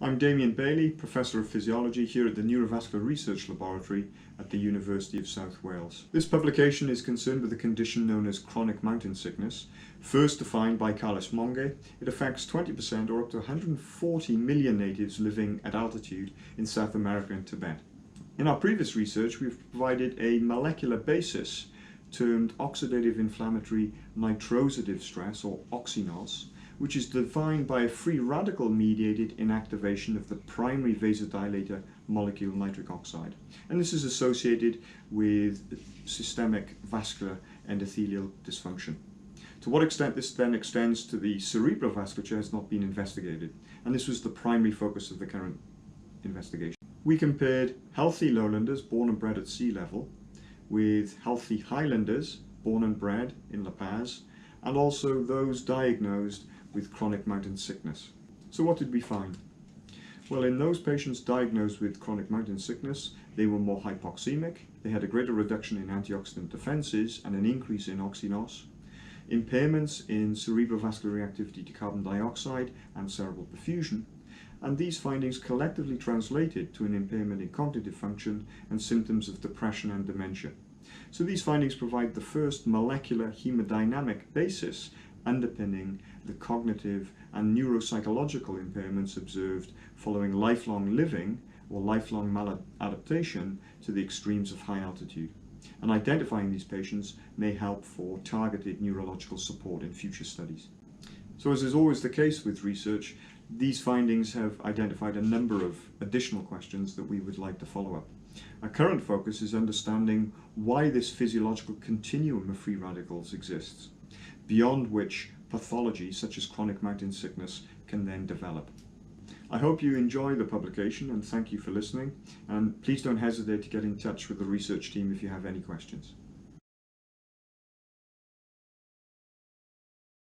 I'm Damian Bailey, Professor of Physiology here at the Neurovascular Research Laboratory at the University of South Wales. This publication is concerned with a condition known as chronic mountain sickness. First defined by Carla, it affects 20% or up to 140 million natives living at altitude in South America and Tibet. In our previous research, we've provided a molecular basis termed oxidative inflammatory nitrosative stress, or oxynos, which is defined by a free radical mediated inactivation of the primary vasodilator molecule nitric oxide. And this is associated with systemic vascular endothelial dysfunction. To what extent this then extends to the cerebral vasculature has not been investigated, and this was the primary focus of the current investigation. We compared healthy lowlanders born and bred at sea level with healthy highlanders born and bred in La Paz, and also those diagnosed with chronic mountain sickness. So what did we find? Well, in those patients diagnosed with chronic mountain sickness, they were more hypoxemic, they had a greater reduction in antioxidant defenses and an increase in oxynos, impairments in cerebrovascular reactivity to carbon dioxide and cerebral perfusion, and these findings collectively translated to an impairment in cognitive function and symptoms of depression and dementia. So these findings provide the first molecular hemodynamic basis underpinning the cognitive and neuropsychological impairments observed following lifelong living or lifelong maladaptation to the extremes of high altitude. And identifying these patients may help for targeted neurological support in future studies. So as is always the case with research, these findings have identified a number of additional questions that we would like to follow up. Our current focus is understanding why this physiological continuum of free radicals exists, beyond which pathology such as chronic mountain sickness can then develop. I hope you enjoy the publication and thank you for listening, and please don't hesitate to get in touch with the research team if you have any questions.